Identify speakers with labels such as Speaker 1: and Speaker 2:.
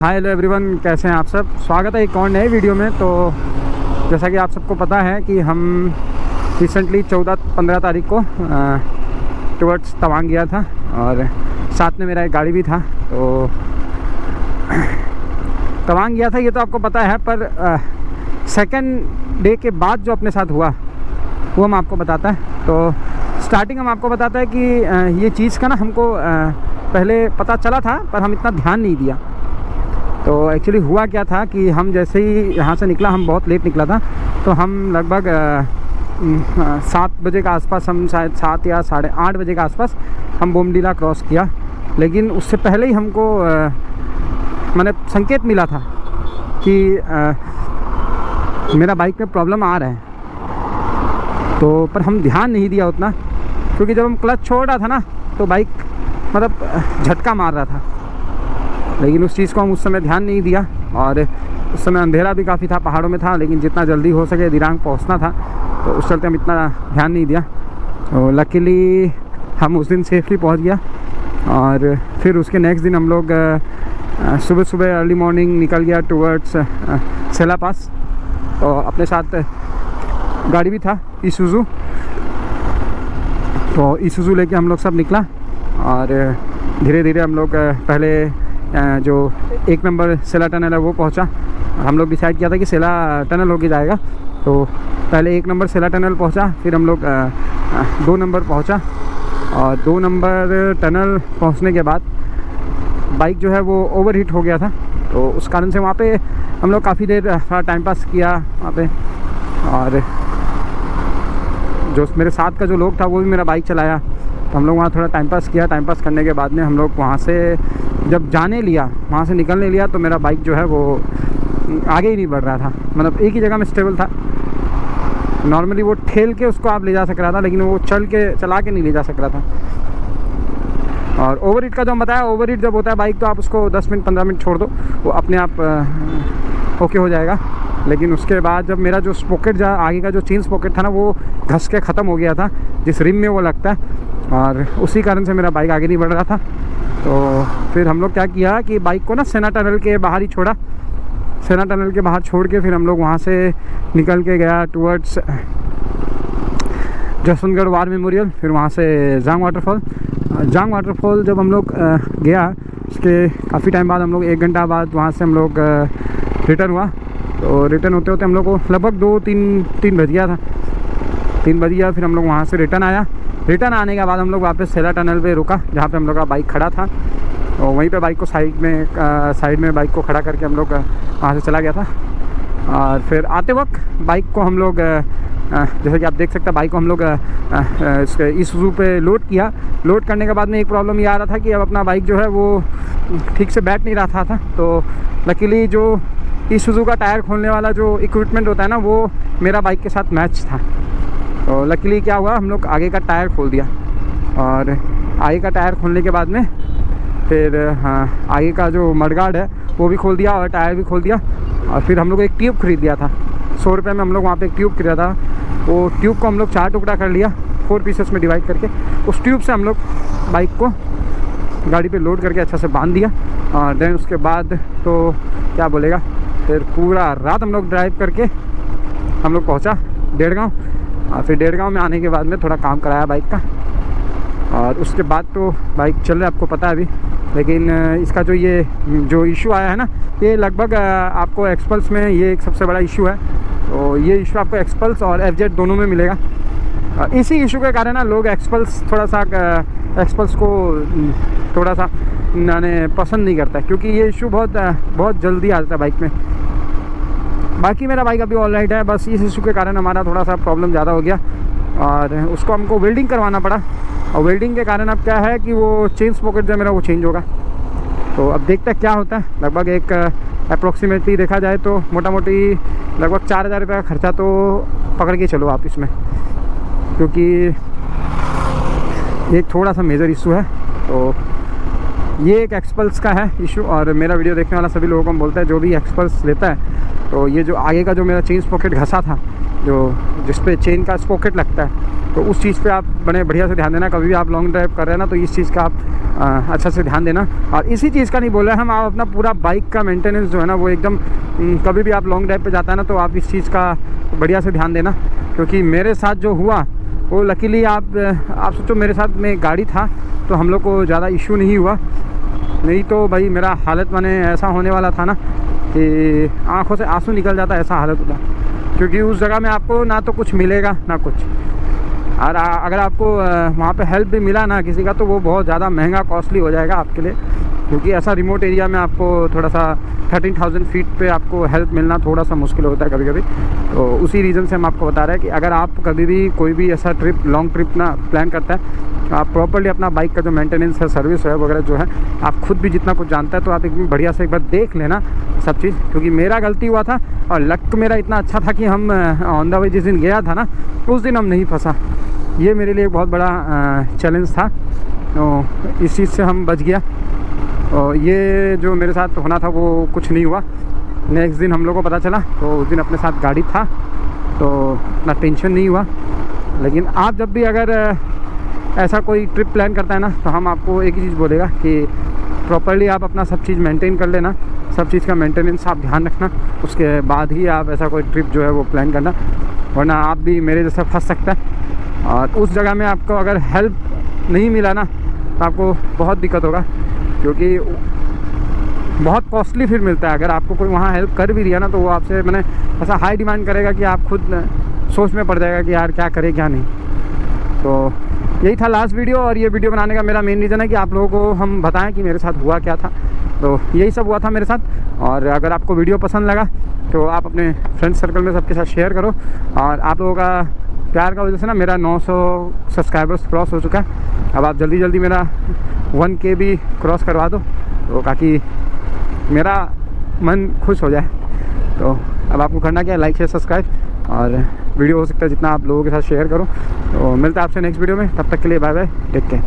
Speaker 1: Hi hello everyone, कैसे हैं आप सब। स्वागत है एक और नए वीडियो में। तो जैसा कि आप सबको पता है कि हम रिसेंटली 14-15 तारीख को टुवर्ड्स तवांग गया था और साथ में मेरा एक गाड़ी भी था। तो तवांग गया था ये तो आपको पता है, पर सेकंड डे के बाद जो अपने साथ हुआ वो हम आपको बताता है। तो स्टार्टिंग हम आपको बताता है कि ये चीज़ का ना हमको पहले पता चला था पर हम इतना ध्यान नहीं दिया। तो एक्चुअली हुआ क्या था कि हम जैसे ही यहाँ से निकला, हम बहुत लेट निकला था, तो हम लगभग 7 बजे के आसपास, हम शायद 7 या 8:30 बजे के आसपास हम बोमडीला क्रॉस किया। लेकिन उससे पहले ही हमको मैंने संकेत मिला था कि मेरा बाइक में प्रॉब्लम आ रहा है। तो पर हम ध्यान नहीं दिया उतना, क्योंकि जब हम क्लच छोड़ रहा था ना तो बाइक मतलब झटका मार रहा था। लेकिन उस चीज़ को हम उस समय ध्यान नहीं दिया और उस समय अंधेरा भी काफ़ी था, पहाड़ों में था, लेकिन जितना जल्दी हो सके दिरांग पहुंचना था, तो उस चलते हम इतना ध्यान नहीं दिया। तो लकीली हम उस दिन सेफली पहुंच गया। और फिर उसके नेक्स्ट दिन हम लोग सुबह सुबह अर्ली मॉर्निंग निकल गया टुवर्ड्स सेला पास। तो अपने साथ गाड़ी भी था ईसुज़ू, तो ईसुज़ू लेके हम लोग सब निकला और धीरे धीरे हम लोग पहले जो 1 नंबर सेला टनल है वो पहुंचा। हम लोग डिसाइड किया था कि सेला टनल होके जाएगा, तो पहले 1 नंबर सेला टनल पहुंचा, फिर हम लोग 2 नंबर पहुंचा। और 2 नंबर टनल पहुंचने के बाद बाइक जो है वो ओवरहीट हो गया था, तो उस कारण से वहाँ पे हम लोग काफ़ी देर थोड़ा टाइम पास किया वहाँ पे। और जो मेरे साथ का जो लोग था वो भी मेरा बाइक चलाया, तो हम लोग वहाँ थोड़ा टाइम पास किया। टाइम पास करने के बाद में हम लोग वहाँ से जब जाने लिया, वहाँ से निकलने लिया, तो मेरा बाइक जो है वो आगे ही नहीं बढ़ रहा था, मतलब एक ही जगह में स्टेबल था। नॉर्मली वो ठेल के उसको आप ले जा सक रहा था, लेकिन वो चला के नहीं ले जा सक रहा था। और ओवरहीट का जो हम बताया, ओवरहीट जब होता है बाइक तो आप उसको 10 मिनट 15 मिनट छोड़ दो, वो अपने आप ओके हो जाएगा। लेकिन उसके बाद जब मेरा जो स्पॉकेट आगे का जो चेन स्पॉकेट था ना, वो घस के ख़त्म हो गया था, जिस रिम में वो लगता है, और उसी कारण से मेरा बाइक आगे नहीं बढ़ रहा था। तो फिर हम लोग क्या किया कि बाइक को ना सेना टनल के बाहर ही छोड़ा। सेना टनल के बाहर छोड़ के फिर हम लोग वहाँ से निकल के गया टुवर्ड्स जसवंतगढ़ वार मेमोरियल, फिर वहाँ से जांग वाटरफॉल। जांग वाटरफॉल जब हम लोग गया, उसके काफ़ी टाइम बाद, हम लोग 1 घंटा बाद वहाँ से हम लोग रिटर्न हुआ। तो रिटर्न होते होते हम लोग को लगभग 2-3 बज गया था, 3 बज गया। फिर हम लोग वहाँ से रिटर्न आया। रिटर्न आने के बाद हम लोग वापस सेला टनल पे रुका, जहाँ पे हम लोग का बाइक खड़ा था। तो वहीं पे बाइक को साइड में बाइक को खड़ा करके हम लोग वहाँ से चला गया था। और फिर आते वक्त बाइक को हम लोग जैसे कि आप देख सकते हैं, बाइक को हम लोग इसके ईसुज़ू पे लोड किया। लोड करने के बाद में एक प्रॉब्लम ये आ रहा था कि अब अपना बाइक जो है वो ठीक से बैठ नहीं रहा था। तो लकीली जो ईसुज़ू का टायर खोलने वाला जो इक्विपमेंट होता है ना, वो मेरा बाइक के साथ मैच था। तो लकीली क्या हुआ, हम लोग आगे का टायर खोल दिया, और आगे का टायर खोलने के बाद में फिर आगे का जो मडगार्ड है वो भी खोल दिया और टायर भी खोल दिया। और फिर हम लोग एक ट्यूब खरीद लिया था 100 रुपये में। हम लोग वहाँ पे एक ट्यूब खरीदा था, वो ट्यूब को हम लोग 4 टुकड़ा कर लिया, 4 पीसेस में डिवाइड करके। उस ट्यूब से हम लोग बाइक को गाड़ी पे लोड करके अच्छा से बांध दिया। और देन उसके बाद तो क्या बोलेगा, फिर पूरा रात हम लोग ड्राइव करके हम लोग पहुँचा डेढ़गाँव। और फिर डेढ़गाँव में आने के बाद में थोड़ा काम कराया बाइक का, और उसके बाद तो बाइक चल रहा है, आपको पता है अभी। लेकिन इसका जो इशू आया है ना, ये लगभग आपको एक्सपल्स में ये एक सबसे बड़ा इशू है। तो ये इशू आपको एक्सपल्स और FZ दोनों में मिलेगा। इसी इशू के कारण ना लोग एक्सपल्स को थोड़ा सा पसंद नहीं करता है, क्योंकि ये इशू बहुत जल्दी आ जाता है बाइक में। बाकी मेरा बाइक अभी ऑल राइट है, बस इस इशू के कारण हमारा थोड़ा सा प्रॉब्लम ज़्यादा हो गया और उसको हमको वेल्डिंग करवाना पड़ा। और वेल्डिंग के कारण अब क्या है कि वो चेन स्पॉकेट जो मेरा वो चेंज होगा। तो अब देखते हैं क्या होता है। लगभग एक अप्रोक्सीमेटली देखा जाए तो मोटा मोटी लगभग 4000 रुपये का खर्चा तो पकड़ के चलो आप इसमें, क्योंकि एक थोड़ा सा मेजर इशू है। तो ये एक एक्सपल्स का है इशू, और मेरा वीडियो देखने वाला सभी लोगों को बोलता है जो भी एक्सपल्स लेता है तो ये जो आगे का जो मेरा चेन स्पॉकेट घसा था, जो जिस पे चेन का स्पॉकेट लगता है, तो उस चीज़ पे आप बड़े बढ़िया से ध्यान देना। कभी भी आप लॉन्ग ड्राइव कर रहे हैं ना तो इस चीज़ का आप अच्छा से ध्यान देना। और इसी चीज़ का नहीं बोल रहे हम, आप अपना पूरा बाइक का मेंटेनेंस जो है ना वो एकदम कभी भी आप लॉन्ग ड्राइव पे जाता है ना तो आप इस चीज़ का बढ़िया से ध्यान देना। क्योंकि मेरे साथ जो हुआ वो लकीली आप सोचो मेरे साथ में गाड़ी था तो हम लोग को ज़्यादा इशू नहीं हुआ, नहीं तो भाई मेरा हालत माने ऐसा होने वाला था ना कि आंखों से आंसू निकल जाता, ऐसा हालत होता। क्योंकि उस जगह में आपको ना तो कुछ मिलेगा ना कुछ, और अगर आपको वहाँ पे हेल्प भी मिला ना किसी का तो वो बहुत ज़्यादा महंगा कॉस्टली हो जाएगा आपके लिए। क्योंकि ऐसा रिमोट एरिया में आपको थोड़ा सा 13,000 फीट पे आपको हेल्प मिलना थोड़ा सा मुश्किल होता है कभी कभी। तो उसी रीज़न से हम आपको बता रहे हैं कि अगर आप कभी भी कोई भी ऐसा ट्रिप लॉन्ग ट्रिप ना प्लान करता है तो आप प्रॉपर्ली अपना बाइक का जो मेंटेनेंस है, सर्विस है वगैरह जो है, आप खुद भी जितना कुछ जानता है तो आप एकदम बढ़िया से एक बार देख लेना सब चीज़। क्योंकि मेरा गलती हुआ था और लक मेरा इतना अच्छा था कि हम ऑन द वे जिस दिन गया था ना उस दिन हम नहीं फंसा। ये मेरे लिए एक बहुत बड़ा चैलेंज था, तो इस चीज़ से हम बच गया। और ये जो मेरे साथ होना था वो कुछ नहीं हुआ। नेक्स्ट दिन हम लोग को पता चला तो उस दिन अपने साथ गाड़ी था तो इतना टेंशन नहीं हुआ। लेकिन आप जब भी अगर ऐसा कोई ट्रिप प्लान करता है ना तो हम आपको एक ही चीज़ बोलेगा कि प्रॉपर्ली आप अपना सब चीज़ मेंटेन कर लेना, सब चीज़ का मेंटेनेंस आप ध्यान रखना, उसके बाद ही आप ऐसा कोई ट्रिप जो है वो प्लान करना, वरना आप भी मेरे जैसा फंस सकता है। और उस जगह में आपको अगर हेल्प नहीं मिला ना तो आपको बहुत दिक्कत होगा, क्योंकि बहुत कॉस्टली फिर मिलता है। अगर आपको कोई वहाँ हेल्प कर भी दिया ना तो वो आपसे मैंने ऐसा हाई डिमांड करेगा कि आप खुद सोच में पड़ जाएगा कि यार क्या करे क्या नहीं। तो यही था लास्ट वीडियो, और ये वीडियो बनाने का मेरा मेन रीज़न है कि आप लोगों को हम बताएं कि मेरे साथ हुआ क्या था। तो यही सब हुआ था मेरे साथ। और अगर आपको वीडियो पसंद लगा तो आप अपने फ्रेंड सर्कल में सबके साथ शेयर करो। और आप लोगों का प्यार का वजह से ना मेरा 900 सब्सक्राइबर्स क्रॉस हो चुका है। अब आप जल्दी जल्दी मेरा 1K भी क्रॉस करवा दो तो ताकि मेरा मन खुश हो जाए। तो अब आपको करना क्या है, लाइक शेयर सब्सक्राइब, और वीडियो हो सकता है जितना आप लोगों के साथ शेयर करो। तो मिलता है आपसे नेक्स्ट वीडियो में, तब तक के लिए बाय बाय, टेक केयर।